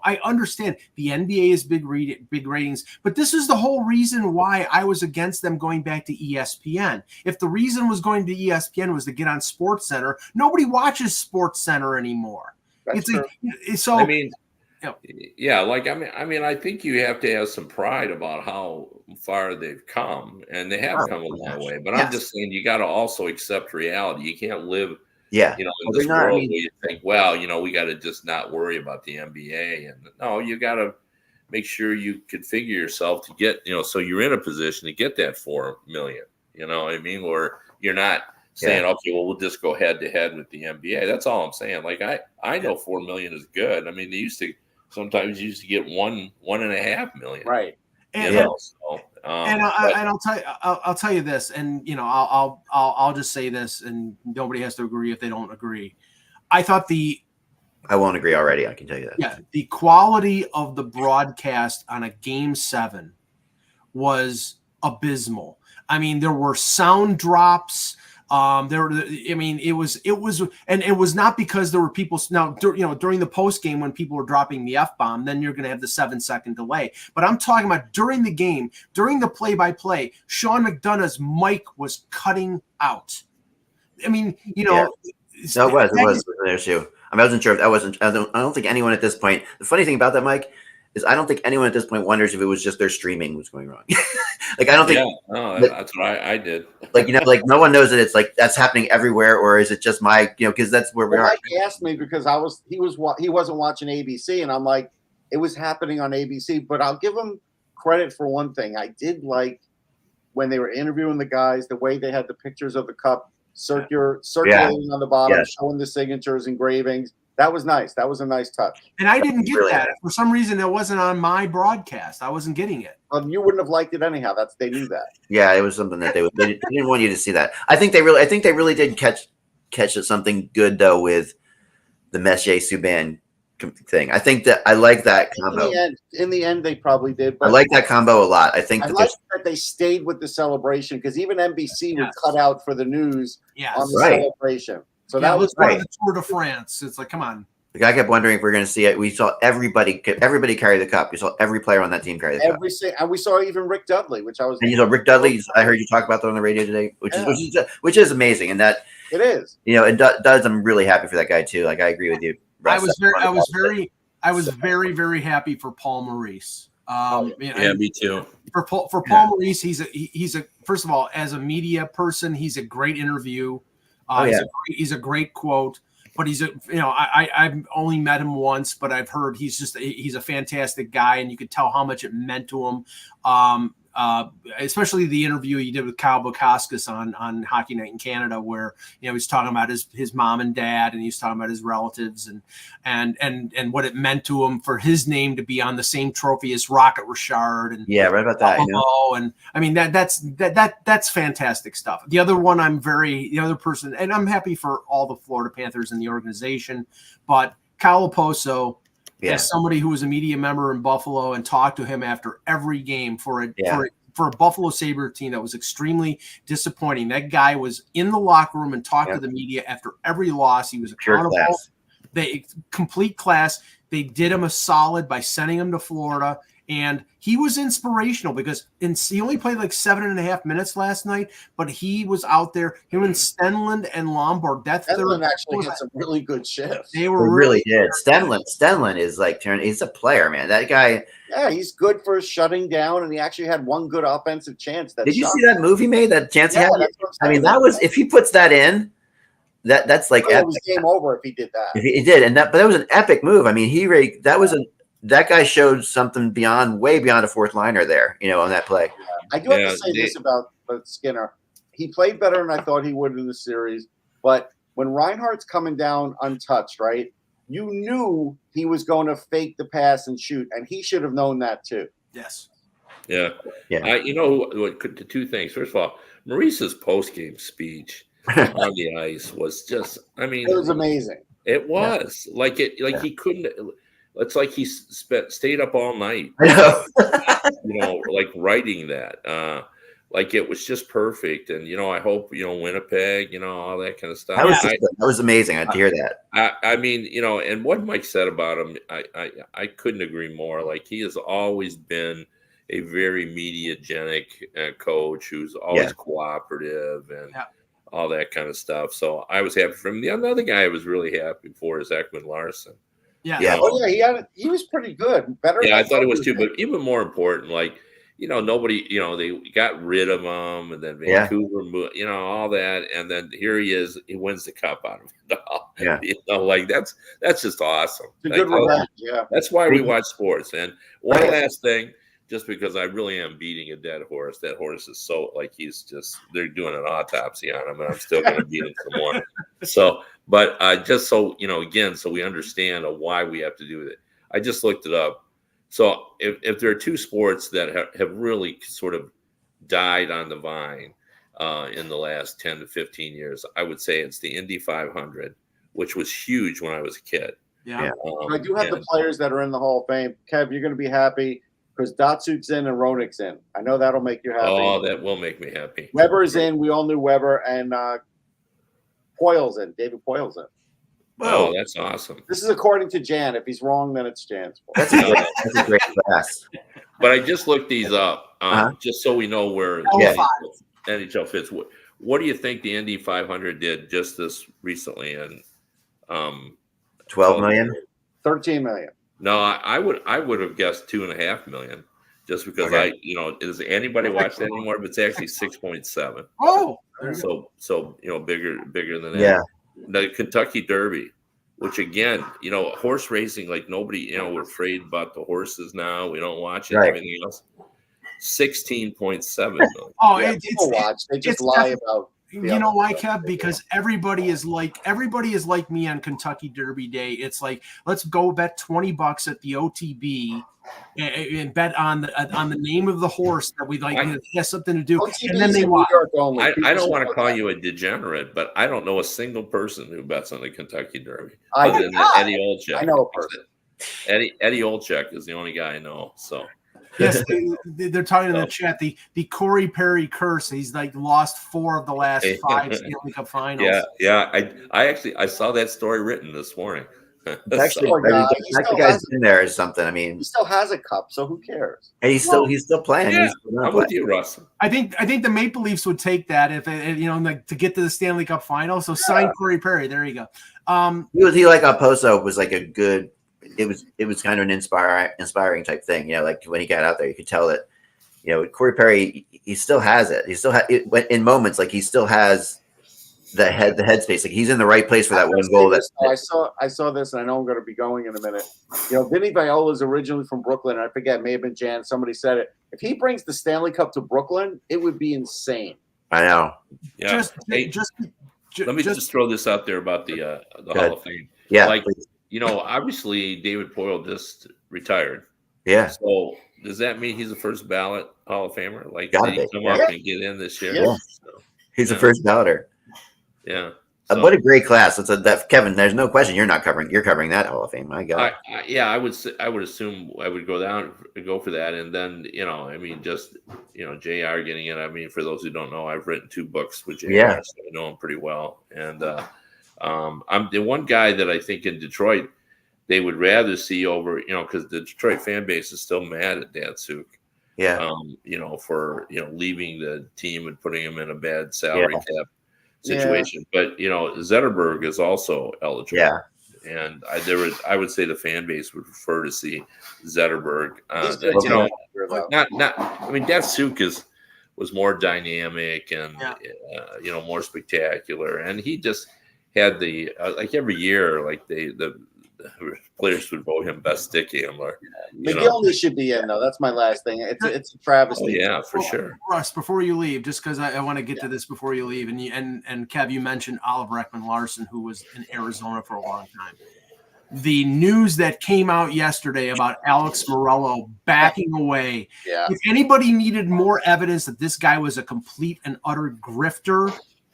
I understand the NBA is big ratings, but this is the whole reason why I was against them going back to ESPN. If the reason was going to ESPN was to get on SportsCenter, nobody watches SportsCenter anymore. That's true. So I mean, yeah, like I mean, I think you have to have some pride about how far they've come, and they have come a long way. But I'm just saying, you got to also accept reality. You can't live. In this world where you think, well, we got to just not worry about the NBA. And no, you got to make sure you configure yourself to get, so you're in a position to get that $4 million, you know what I mean? Or you're not saying, okay, well, we'll just go head to head with the NBA. That's all I'm saying. Like, I know $4 million is good. I mean, they sometimes used to get $1.5 million. Right. I'll tell you this, and I'll just say this, and nobody has to agree if they don't agree. I thought I won't agree already. I can tell you that. Yeah, the quality of the broadcast on a Game 7 was abysmal. I mean, there were sound drops. It was not because there were people now, during the post game when people were dropping the F-bomb, then you're going to have the 7-second delay. But I'm talking about during the game, during the play-by-play, Sean McDonough's mic was cutting out. I mean, it was there too. I mean, I wasn't sure if that wasn't. I don't think anyone at this point. The funny thing about that, Mike, is I don't think anyone at this point wonders if it was just their streaming was going wrong. Like, I don't think. Yeah, no, that's what I did. Like, like no one knows that it's like that's happening everywhere, or is it just my, because that's where we are. Mike asked me because he wasn't watching ABC, and I'm like, it was happening on ABC. But I'll give him credit for one thing. I did like when they were interviewing the guys, the way they had the pictures of the cup circulating on the bottom, showing the signatures, engravings. That was nice. That was a nice touch. And I didn't get that. For some reason, it wasn't on my broadcast. I wasn't getting it. You wouldn't have liked it anyhow. They knew that. Yeah, it was something that they didn't want you to see that. I think they really did catch something good though with the Messier-Subban thing. I think that I like that combo. In the end, they probably did. But I like that combo a lot. I think that they stayed with the celebration because even NBC would cut out for the news on the celebration. So that was part of the Tour de France. It's like, come on. The guy kept wondering if we're going to see it. We saw everybody carry the cup. We saw every player on that team carry the cup. And we saw even Rick Dudley, which I was. And you saw Rick Dudley. I heard you talk about that on the radio today, which is amazing. And that it is. And Duds, I'm really happy for that guy too. Like, I agree with you. I was very, very happy for Paul Maurice. Me too. For Paul Maurice, he's a first of all, as a media person, he's a great interview. He's a great quote, but I've only met him once, but I've heard he's a fantastic guy, and you could tell how much it meant to him. Especially the interview he did with Kyle Bukauskas on Hockey Night in Canada, where he's talking about his mom and dad, and he's talking about his relatives and what it meant to him for his name to be on the same trophy as Rocket Richard and right about that. And I mean that's fantastic stuff. The other person, and I'm happy for all the Florida Panthers and the organization, but Kyle Oposo. As somebody who was a media member in Buffalo and talked to him after every game for a Buffalo Sabre team that was extremely disappointing. That guy was in the locker room and talked to the media after every loss. He was accountable. Complete class. They did him a solid by sending him to Florida. And he was inspirational because he only played like 7.5 minutes last night, but he was out there. Him and Stenlund and Lombard. Stenlund actually had some really good shifts. They really did. Stenlund is like he's a player, man. That guy. Yeah, he's good for shutting down, and he actually had one good offensive chance. Did you see that move he made? That chance he had. I mean, that was if he puts that in. That's like it was game over if he did that. If he did, but that was an epic move. I mean, that was that guy showed something way beyond a fourth liner there, on that play. I do have to say this about Skinner. He played better than I thought he would in the series, but when Reinhardt's coming down untouched, right, you knew he was going to fake the pass and shoot, and he should have known that too. Yes. Yeah. The two things. First of all, Maurice's post-game speech on the ice was just, it was amazing. It was. He couldn't. It's like he stayed up all night. I know. Writing that. It was just perfect. And, I hope, Winnipeg, all that kind of stuff. That was amazing. I'd hear that. And what Mike said about him, I couldn't agree more. He has always been a very mediagenic coach who's always cooperative and all that kind of stuff. So I was happy for him. The other guy I was really happy for is Ekman Larson. Yeah. He was pretty good. Better. Yeah, I thought it was too. But even more important, nobody, they got rid of him, and then Vancouver, all that, and then here he is. He wins the cup out of it all. Yeah. That's just awesome. It's a good revenge. Yeah. That's why we watch sports. And one last thing, just because I really am beating a dead horse. That horse is so they're doing an autopsy on him, and I'm still going to beat him some more. So, but just so again, so we understand why we have to do it. I just looked it up. So if there are two sports that have really sort of died on the vine in the last 10 to 15 years, I would say it's the Indy 500, which was huge when I was a kid. Yeah. I do have the players that are in the Hall of Fame. Kev, you're going to be happy because Datsuk's in and Roenick's in. I know that'll make you happy. Oh, that will make me happy. Weber's in. We all knew Weber. And Poyle's in. David Poyle's in. Oh, that's awesome. This is according to Jan. If he's wrong, then it's Jan's fault. That's a great class. But I just looked these up just so we know where NHL fits. What do you think the Indy 500 did just this recently? And 12 million? 13 million. No, I would have guessed 2.5 million, just because does anybody watch that anymore? But it's actually 6.7. Oh, so bigger than that. Yeah. The Kentucky Derby, which again, horse racing, nobody, we're afraid about the horses now. We don't watch it. Right. Everything else. 16.7 million. Oh, people watch. They just lie about. You know why, Kev? Because everybody is like me on Kentucky Derby Day. It's like, let's go bet $20 at the OTB and bet on the name of the horse that we like. It has something to do, and then they watch. I don't want to call you a degenerate, but I don't know a single person who bets on the Kentucky Derby other than Eddie Olczyk. I know a person. Eddie Olczyk is the only guy I know. So. Yes, they're talking in the chat. The Corey Perry curse. He's lost 4 of the last 5 Stanley Cup Finals. Yeah. I saw that story written this morning. Actually, the guy's in there or something. He still has a cup, so who cares? And he's still playing. Yeah, I'm with you, Russ. I think the Maple Leafs would take that if to get to the Stanley Cup Final. So sign Corey Perry. There you go. He like Oposo was like a good. It was kind of an inspiring type thing. When he got out there, you could tell that, Corey Perry, he still has it. He still in moments, he still has the headspace. He's in the right place for that one goal. I saw this, and I know I'm going to be going in a minute. Vinny Viola is originally from Brooklyn, and I forget, it may have been Jan. Somebody said it. If he brings the Stanley Cup to Brooklyn, it would be insane. I know. Yeah. Let me just throw this out there about the Hall of Fame. Yeah. Obviously David Poyle just retired. Yeah. So does that mean he's the first ballot Hall of Famer? Did he come up and get in this year? Yeah. He's the first balloter. Yeah. What a great class. Kevin, there's no question you're covering that Hall of Fame. My God. I would assume I would go for that. And then, JR getting in. For those who don't know, I've written 2 books with JR, so I know him pretty well. And I'm the one guy that I think in Detroit they would rather see over, because the Detroit fan base is still mad at Datsuk. Yeah. For leaving the team and putting him in a bad salary cap situation. But Zetterberg is also eligible. Yeah. And I would say the fan base would prefer to see Zetterberg. Datsuk was more dynamic and more spectacular, and he just had the every year the players would vote him best stick handler. McGillney should be in though. That's my last thing. It's a travesty. Oh, yeah, for sure. Russ, before you leave, just because I want to get to this before you leave, and Kev, you mentioned Oliver Ekman-Larsson, who was in Arizona for a long time. The news that came out yesterday about Alex Morello backing away. Yeah. If anybody needed more evidence that this guy was a complete and utter grifter,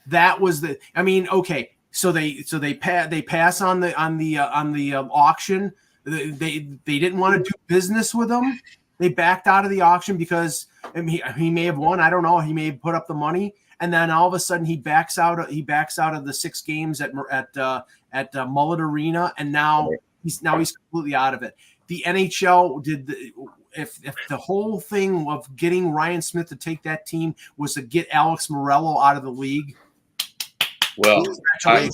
that was the. I mean, okay, so they pass on the auction. They didn't want to do business with him. They backed out of the auction because he may have won. I don't know. He may have put up the money, and then all of a sudden he backs out of the 6 games at Mullet Arena, and now he's completely out of it. The NHL did if the whole thing of getting Ryan Smythe to take that team was to get Alex Morello out of the league. Well, I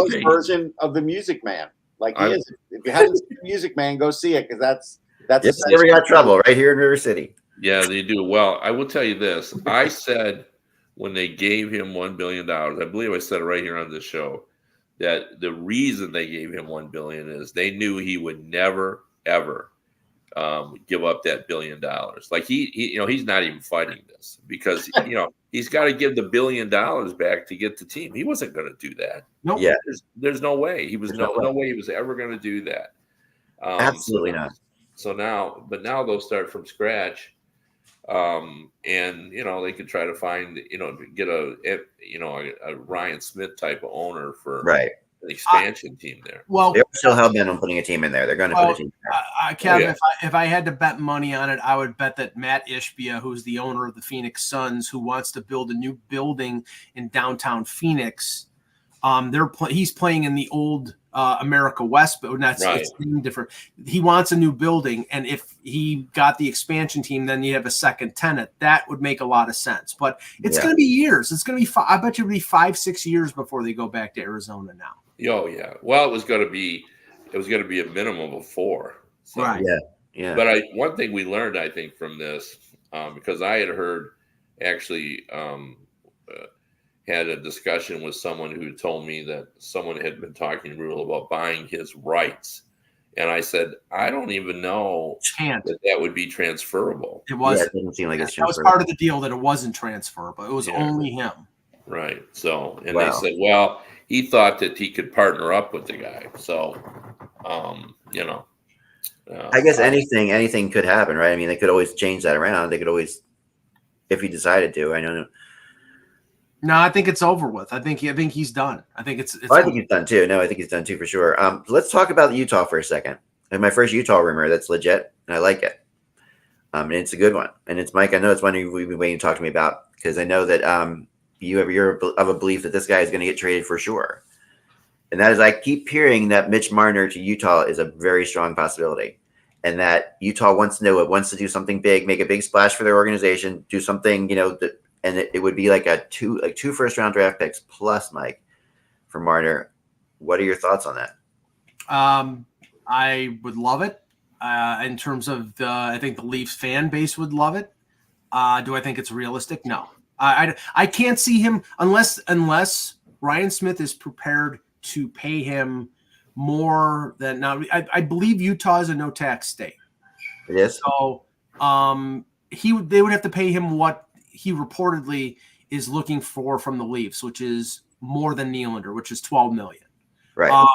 think version of the Music Man, like he is. If you haven't seen the Music Man, go see it because that's where we got trouble right here in River City. Yeah, they do. Well, I will tell you this. I said when they gave him $1 billion, I believe I said it right here on this show, that the reason they gave him $1 billion is they knew he would never ever give up that $1 billion. Like he's not even fighting this because he's got to give the $1 billion back to get the team. He wasn't going to do that. Nope. Yeah, there's no way he was no way he was ever going to do that. Absolutely not. So now they'll start from scratch, and they could try to find get a Ryan Smythe type of owner for an expansion team there. Well, they're still hell bent on putting a team in there. They're going to put a team in there. Kevin, if I had to bet money on it, I would bet that Matt Ishbia, who's the owner of the Phoenix Suns, who wants to build a new building in downtown Phoenix, he's playing in the old America West, but it's different. He wants a new building, and if he got the expansion team, then you have a second tenant. That would make a lot of sense. But it's going to be years. It's going to be I bet you it'll be 5-6 years before they go back to Arizona now. Oh yeah. Well, it was going to be a minimum of 4. So. Right. Yeah. But one thing we learned, I think, from this, because I had heard actually had a discussion with someone who told me that someone had been talking to Rule about buying his rights. And I said, I don't even know that would be transferable. It wasn't. It didn't seem like it's that was part of the deal, that it wasn't transferable. It was only him. Right. So, and they said, well, he thought that he could partner up with the guy. So, I guess anything could happen, right? I mean, they could always change that around. They could always, if he decided to. I know. No, I think it's over with. I think he's done. I think it's I think he's done too. No, I think he's done too for sure. Let's talk about Utah for a second. And my first Utah rumor that's legit, and I like it. And it's a good one. And it's Mike. I know it's one we've been waiting to talk to me about because I know that you're of a belief that this guy is going to get traded for sure. And that is, I keep hearing that Mitch Marner to Utah is a very strong possibility, and that Utah wants to do something big, make a big splash for their organization, do something, and it would be like two first-round draft picks plus, Mike, for Marner. What are your thoughts on that? I would love it. In terms of I think the Leafs fan base would love it. Do I think it's realistic? No. I can't see him unless Ryan Smythe is prepared to pay him more than now. I believe Utah is a no tax state. It is. So they would have to pay him what he reportedly is looking for from the Leafs, which is more than Nylander, which is $12 million. Right.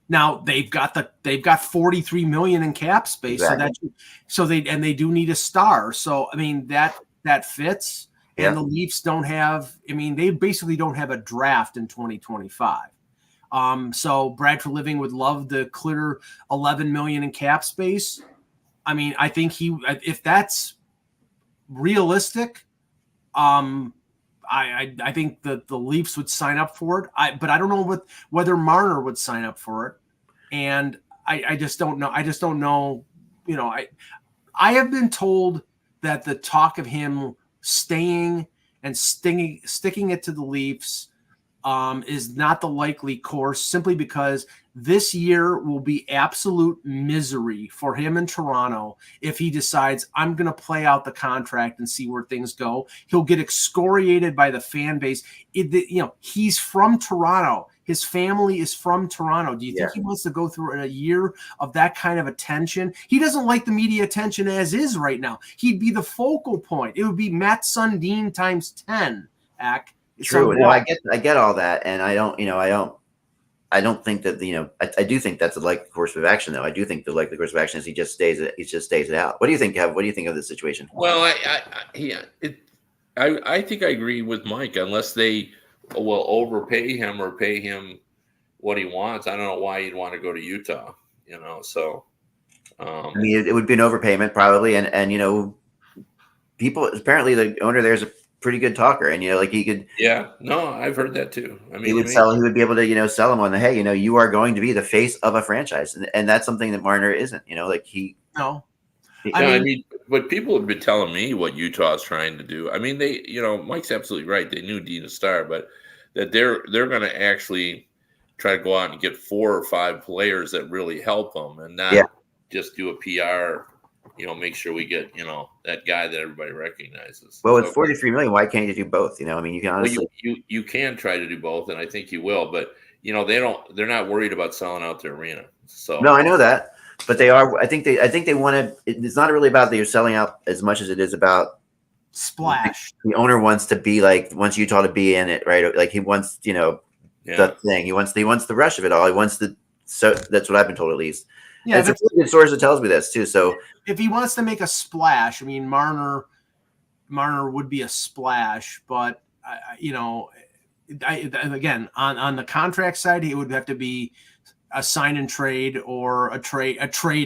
Now they've got $43 million in cap space, exactly. so they do need a star. So I mean that fits. And the Leafs don't have. I mean, they basically don't have a draft in 2025. So Bradford Living would love to clear $11 million in cap space. I mean, I think if that's realistic, I think that the Leafs would sign up for it. But I don't know whether Marner would sign up for it, and I just don't know. I just don't know. I have been told that the talk of him staying and sticking it to the Leafs is not the likely course, simply because this year will be absolute misery for him in Toronto if he decides, I'm going to play out the contract and see where things go. He'll get excoriated by the fan base. He's from Toronto. His family is from Toronto. Do you think he wants to go through a year of that kind of attention? He doesn't like the media attention as is right now. He'd be the focal point. It would be Matt Sundin times 10, Ack. True. No, I get all that. And I don't think that, I do think that's a likely course of action, though. I do think the likely course of action is he just stays it out. What do you think, Kev? What do you think of this situation? Well, I think I agree with Mike. Unless they will overpay him or pay him what he wants, I don't know why he'd want to go to Utah. So I mean, it would be an overpayment probably, and people, apparently the owner there is a pretty good talker, and like he could. Yeah, no, I've heard that too. I mean, he would be able to sell him on the, hey, you are going to be the face of a franchise, and that's something that Marner isn't. Like he. No. I mean, but people have been telling me what Utah is trying to do. I mean, they, Mike's absolutely right. They knew Dina Starr, but that they're going to actually try to go out and get 4 or 5 players that really help them, and not just do a PR. Make sure we get that guy that everybody recognizes. Well, it's $43 million. Why can't you do both? I mean, you can honestly. Well, you can try to do both, and I think you will. But they're not worried about selling out their arena. So no, I know that. But they are. I think they want to. It's not really about that you're selling out as much as it is about splash. The owner wants to be wants Utah to be in it, right? Like he wants, the thing. He wants the rush of it all. He wants so that's what I've been told, at least. Yeah, and it's a really good source that tells me this too. So if he wants to make a splash, I mean, Marner would be a splash, but again, on the contract side, it would have to be a sign and trade or a trade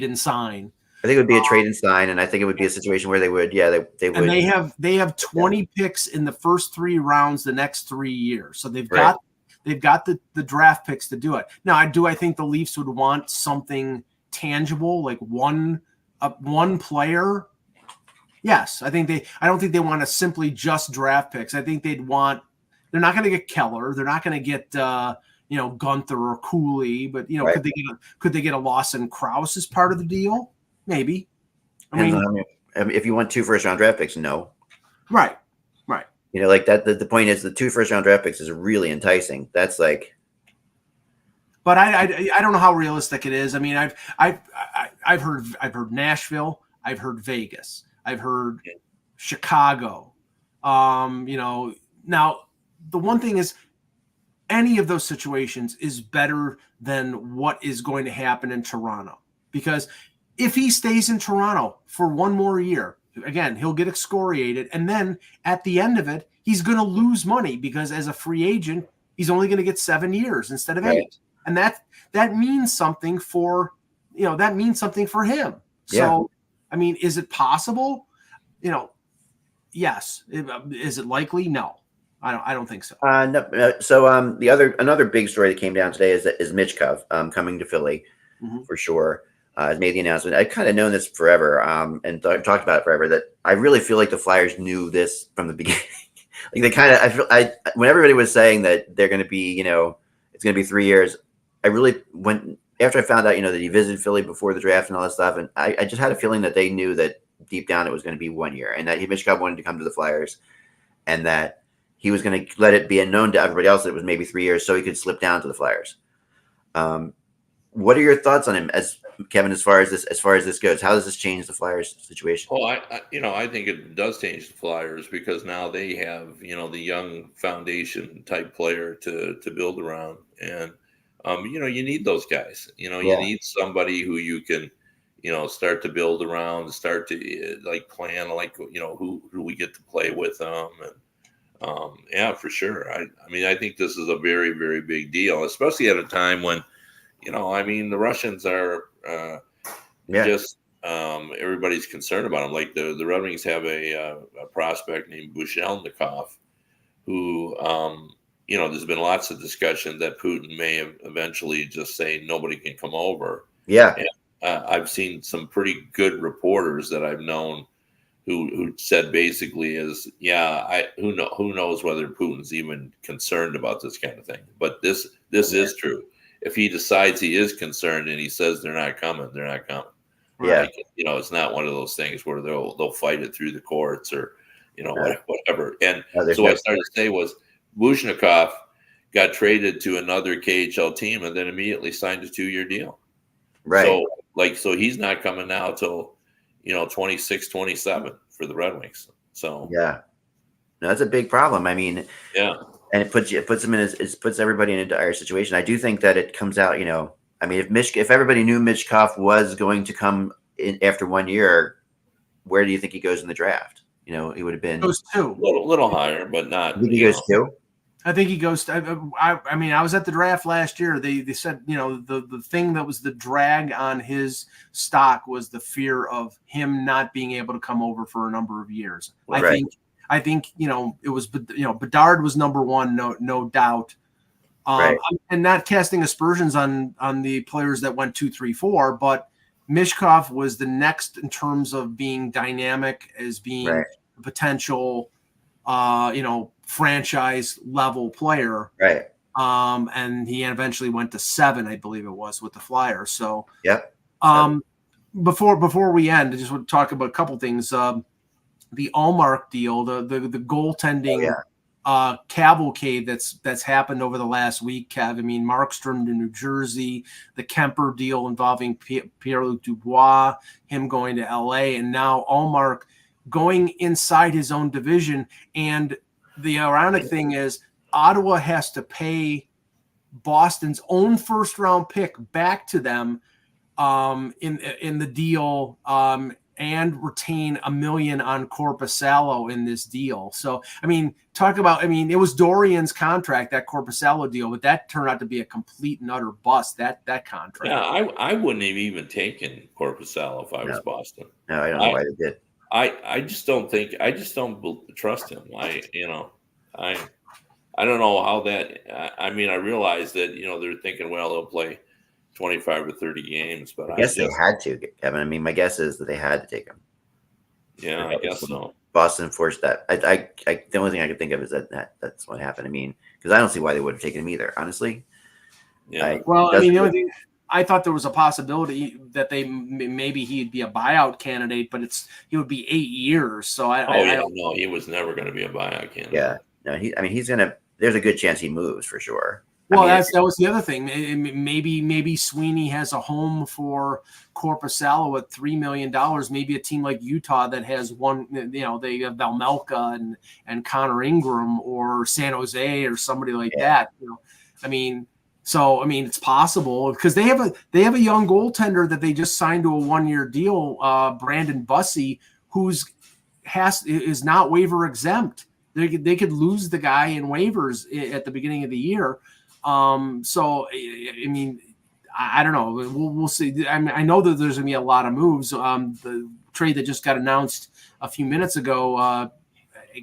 and sign. I think it would be a trade and sign, and I think it would be a situation where they would, they would. And they have 20 picks in the first 3 rounds the next 3 years, so they've got the draft picks to do it. Now, I think the Leafs would want something tangible, like one player. Yes, I don't think they want to simply just draft picks. I think they're not going to get Keller. They're not going to get Gunther or Cooley, but could they get a Lawson Krause as part of the deal? Maybe. I mean, if you want 2 first-round draft picks, no. Right. Like that. The point is, the 2 first-round draft picks is really enticing. That's like. But I don't know how realistic it is. I mean, I've heard Nashville. I've heard Vegas. I've heard Chicago. Now the one thing is, any of those situations is better than what is going to happen in Toronto, because if he stays in Toronto for 1 more year, again, he'll get excoriated. And then at the end of it, he's going to lose money, because as a free agent, he's only going to get 7 years instead of 8. And that means something for him. Yeah. So, I mean, is it possible? Yes. Is it likely? No. I don't think so. No. So another big story that came down today is Michkov coming to Philly for sure. Has made the announcement. I've kind of known this forever, and talked about it forever. That I really feel like the Flyers knew this from the beginning. Like they kind of, when everybody was saying that they're going to be, it's going to be 3 years. I really went after I found out, that he visited Philly before the draft and all that stuff, and I just had a feeling that they knew that deep down it was going to be 1 year, and that Michkov wanted to come to the Flyers, and that he was going to let it be unknown to everybody else that it was maybe 3 years, so he could slip down to the Flyers. What are your thoughts on him, as Kevin, as far as this goes? How does this change the Flyers situation? Well, I think it does change the Flyers, because now they have, the young foundation type player to build around. And, you need those guys, you need somebody who you can, start to build around, start to plan, who we get to play with them. And, for sure. I mean, I think this is a very, very big deal, especially at a time when, the Russians are just everybody's concerned about them. Like the Red Wings have a prospect named Bushelnikov, who, there's been lots of discussion that Putin may eventually just say nobody can come over. Yeah. And, I've seen some pretty good reporters that I've known who said basically is, who knows whether Putin's even concerned about this kind of thing. But this is true. If he decides he is concerned and he says they're not coming, they're not coming. Yeah. It's not one of those things where they'll fight it through the courts or, whatever. And so what I started to say was Michkov got traded to another KHL team and then immediately signed a 2-year deal. Right. So he's not coming now till 26, 27 for the Red Wings. So yeah, no, that's a big problem. I mean, yeah, and it puts them in it puts everybody in a dire situation. I do think that it comes out. I mean, if everybody knew Michkov was going to come in after 1 year, where do you think he goes in the draft? He would have been goes 2, little higher, but not. He goes 2. I think he goes. I mean, I was at the draft last year. They said, the thing that was the drag on his stock was the fear of him not being able to come over for a number of years. Right. I think it was, Bedard was number 1, no doubt. Right. And not casting aspersions on the players that went 2, 3, 4, but Michkov was the next in terms of being dynamic, as being a potential, franchise level player. Right. And he eventually went to 7, I believe it was, with the Flyers. So, yep. Before we end, I just want to talk about a couple things. The Ullmark deal, the goaltending cavalcade that's happened over the last week, Kev. I mean, Markstrom to New Jersey, the Kemper deal involving Pierre-Luc Dubois, him going to LA, and now Ullmark going inside his own division. And the ironic thing is Ottawa has to pay Boston's own first-round pick back to them in the deal, and retain $1 million on Korpisalo in this deal. So, I mean, it was Dorian's contract, that Korpisalo deal, but that turned out to be a complete and utter bust, that contract. Yeah, I wouldn't have even taken Korpisalo if I was Boston. No, I don't know why they did. I just don't trust him. I don't know how that. I mean, I realize that they're thinking, well, they'll play 25 or 30 games, but I guess they had to, Kevin. I mean, my guess is that they had to take him. Yeah, I guess so. Boston forced that. The only thing I could think of is that's what happened. I mean, because I don't see why they would have taken him either, honestly. Yeah. The only thing, I thought there was a possibility that maybe he'd be a buyout candidate, but he would be 8 years. So no, he was never going to be a buyout candidate. Yeah, no, he's gonna. There's a good chance he moves for sure. Well, that was the other thing. Maybe Sweeney has a home for Korpisalo at $3 million. Maybe a team like Utah that has one. They have Valmelka and Connor Ingram, or San Jose or somebody like that. It's possible, because they have a young goaltender that they just signed to a 1-year deal, Brandon Bussey, is not waiver exempt. They could lose the guy in waivers at the beginning of the year. I don't know. We'll see. I know that there's going to be a lot of moves. The trade that just got announced a few minutes ago,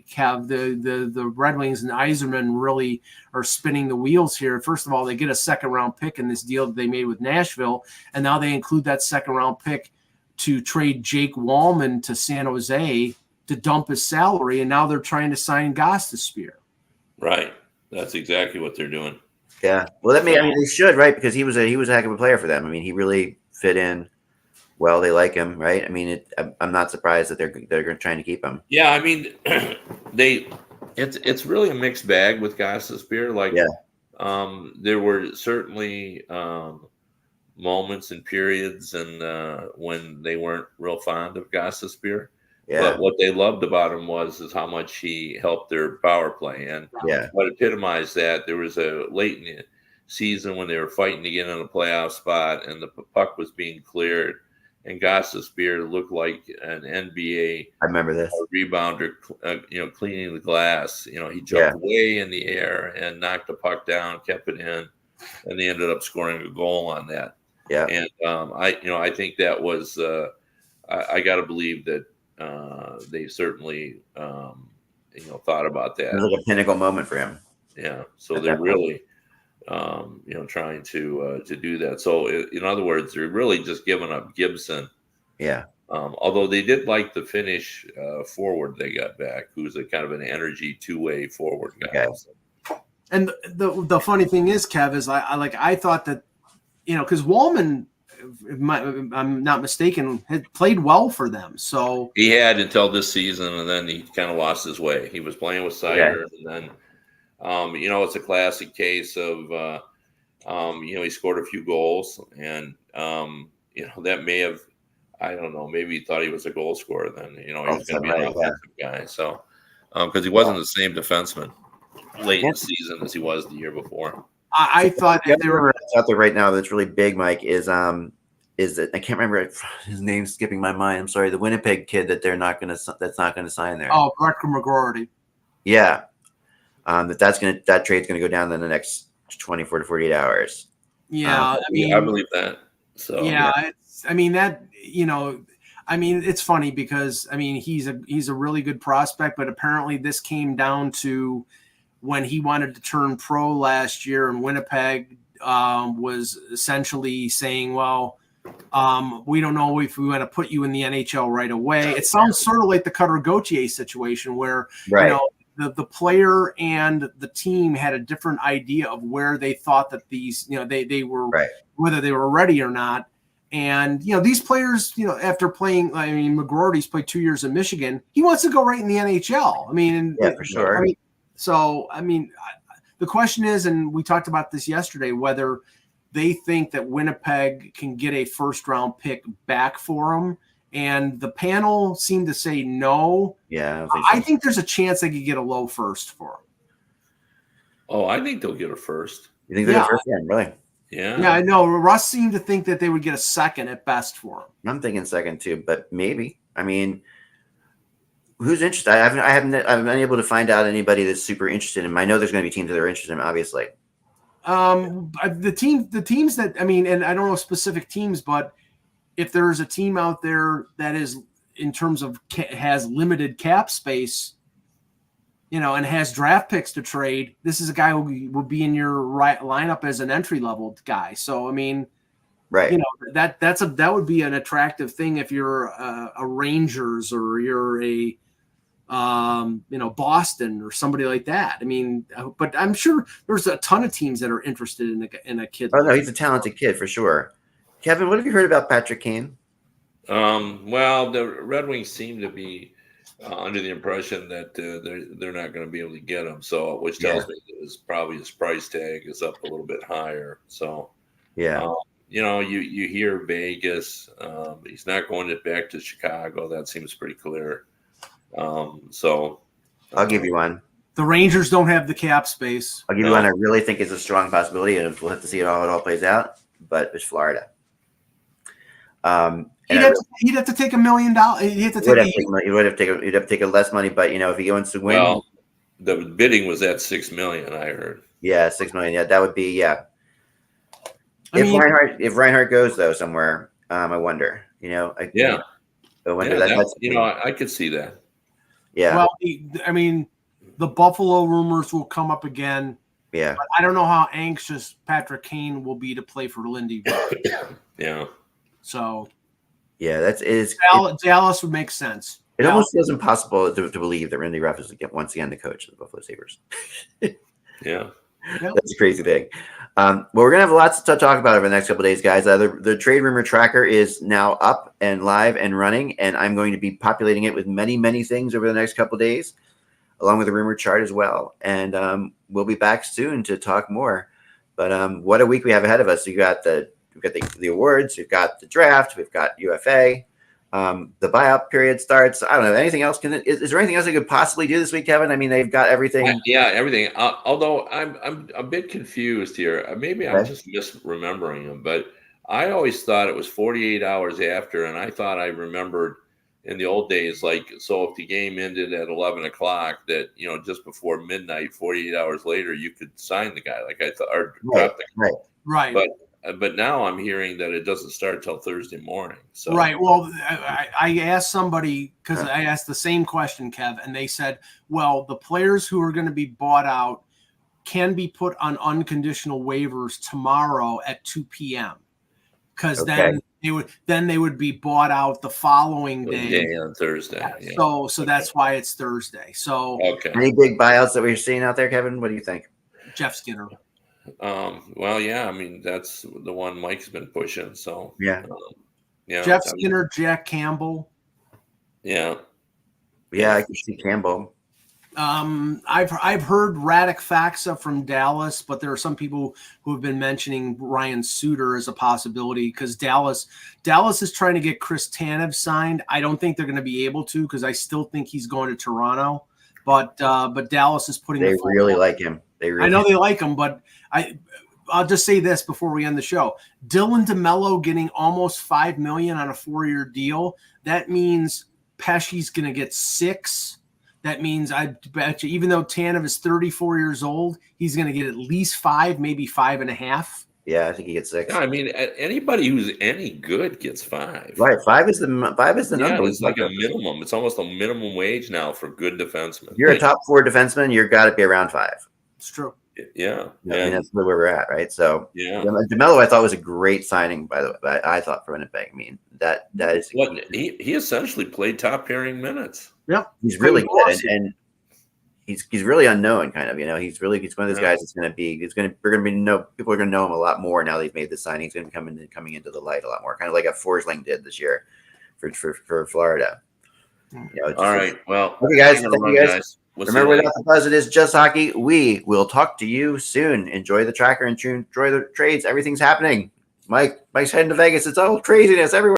Kev, the Red Wings and Yzerman really are spinning the wheels here. First of all, they get a second-round pick in this deal that they made with Nashville, and now they include that second-round pick to trade Jake Wallman to San Jose to dump his salary, and now they're trying to sign Gostisbehere. Right. That's exactly what they're doing. Yeah. Well, they should, right? Because he was a heck of a player for them. I mean, he really fit in well. They like him, right? I mean, I'm not surprised that they're trying to keep him. Yeah, I mean, it's really a mixed bag with Gostisbehere. There were certainly moments and periods and when they weren't real fond of Gostisbehere. Yeah. But what they loved about him is how much he helped their power play. And what epitomized that, there was a late in the season when they were fighting to get in a playoff spot and the puck was being cleared, and Gostisbehere looked like an NBA rebounder, cleaning the glass. He jumped way in the air and knocked the puck down, kept it in, and they ended up scoring a goal on that. Yeah. And I think that was I got to believe that they certainly, thought about that. It was like a pinnacle moment for him. Yeah. So they're really, trying to do that. So in other words, they're really just giving up Gibson. Yeah. Although they did like the Finnish forward they got back, who's a kind of an energy two-way forward guy. Okay. And the funny thing is, Kev, is I thought that, because Wallman, if I'm not mistaken, had played well for them. So he had until this season, and then he kind of lost his way. He was playing with Sider, and then it's a classic case of he scored a few goals, and that may have, I don't know, maybe he thought he was a goal scorer then. He was going to be an offensive guy. So because he wasn't the same defenseman late in the season as he was the year before. I thought the other out there right now that's really big, Mike, is that I can't remember his name's skipping my mind. I'm sorry, the Winnipeg kid that's not going to sign there. Oh, Brett McGroarty. Yeah, that trade's going to go down in the next 24 to 48 hours. Yeah, I believe that. So yeah. It's funny because he's a really good prospect, but apparently this came down to when he wanted to turn pro last year, and Winnipeg was essentially saying, well, we don't know if we want to put you in the NHL right away. It sounds sort of like the Cutter Gauthier situation where, the player and the team had a different idea of where they thought that these, they were, whether they were ready or not. And, these players, after playing, McGroarty's played 2 years in Michigan. He wants to go right in the NHL. Yeah, for sure. The question is, and we talked about this yesterday, whether they think that Winnipeg can get a first-round pick back for him. And the panel seemed to say no. Yeah. I think there's a chance they could get a low first for him. Oh, I think they'll get a first. You think they'll get a first? Yeah, really? Yeah. Yeah, I know. Russ seemed to think that they would get a second at best for him. I'm thinking second too, but maybe. Who's interested? I haven't been able to find out anybody that's super interested in him. I know there's going to be teams that are interested in him, obviously. The teams that, and I don't know specific teams, but if there's a team out there that is, in terms of has limited cap space, and has draft picks to trade, this is a guy who will be in your right lineup as an entry level guy. So, right. That would be an attractive thing if you're a Rangers or you're a, Boston or somebody like that. But I'm sure there's a ton of teams that are interested in a kid. Oh no, he's a talented kid for sure. Kevin, what have you heard about Patrick Kane? Well, the Red Wings seem to be under the impression that they're not going to be able to get him. So, which tells me that probably his price tag is up a little bit higher. So, yeah, you hear Vegas. He's not going back to Chicago. That seems pretty clear. So, I'll give you one. The Rangers don't have the cap space. I'll give you one I really think is a strong possibility, and we'll have to see how it all plays out. But it's Florida. He'd have to take $1 million. He'd have to take a less money, but if he wants to win, well, the bidding was at $6 million. I heard. Yeah, $6 million. Yeah, that would be If Reinhart goes though somewhere, I wonder. I could see that. Yeah. Well, the Buffalo rumors will come up again. Yeah. But I don't know how anxious Patrick Kane will be to play for Lindy. Yeah. So. Yeah, Dallas would make sense. It almost feels impossible to believe that Randy Ruff is once again the coach of the Buffalo Sabres. Yeah. That's a crazy thing. Well, we're going to have lots to talk about over the next couple of days, guys. The trade rumor tracker is now up and live and running, and I'm going to be populating it with many, many things over the next couple of days, along with the rumor chart as well. And we'll be back soon to talk more. But what a week we have ahead of us. We've got the awards, we've got the draft, we've got UFA. The buyout period starts. I don't know. Anything else? Is there anything else they could possibly do this week, Kevin? They've got everything. Yeah, everything. Although I'm a bit confused here. Maybe I'm just misremembering them, but I always thought it was 48 hours after, and I thought I remembered in the old days, so if the game ended at 11 o'clock, that just before midnight, 48 hours later, you could sign the guy. Like I thought, or drop the guy. Right. But now I'm hearing that it doesn't start till Thursday morning. So right. Well, I asked somebody because I asked the same question, Kev, and they said, well, the players who are going to be bought out can be put on unconditional waivers tomorrow at 2 p.m. Because then they would be bought out the following day. On Thursday. Yeah. So that's why it's Thursday. So okay. Any big buyouts that we're seeing out there, Kevin? What do you think? Jeff Skinner. Well, yeah, I mean that's the one Mike's been pushing. So yeah, Jeff Skinner, Jack Campbell. Yeah, I can see Campbell. I've heard Radek Faksa from Dallas, but there are some people who have been mentioning Ryan Suter as a possibility because Dallas is trying to get Chris Tanev signed. I don't think they're going to be able to because I still think he's going to Toronto. But Dallas is putting. They really like him. I know they like him, but I'll just say this before we end the show: Dylan DeMello getting almost $5 million on a 4-year deal. That means Pesci's going to get $6. That means I bet you, even though Tanev is 34 years old, he's going to get at least 5, maybe 5.5. Yeah, I think he gets 6. Yeah, I mean, anybody who's any good gets 5. Right, 5 is the number. It's like a minimum. It's almost a minimum wage now for good defensemen. You're a top 4 defenseman. You've got to be around 5. It's true. Yeah, I mean, that's where we're at, right? So, yeah, DeMello, I thought was a great signing. By the way, I thought for Winnipeg. I mean, that is what he essentially played top pairing minutes. Yeah, he's really good, and he's really unknown, kind of. He's one of those guys that's going to be. People are going to know him a lot more now. They've made the signing. He's going to be coming into the light a lot more, kind of like a Forsling did this year for Florida. All right, well, okay, guys. Thank you guys. Remember, without the buzz, it is just hockey. We will talk to you soon. Enjoy the tracker and enjoy the trades. Everything's happening. Mike's heading to Vegas. It's all craziness everywhere.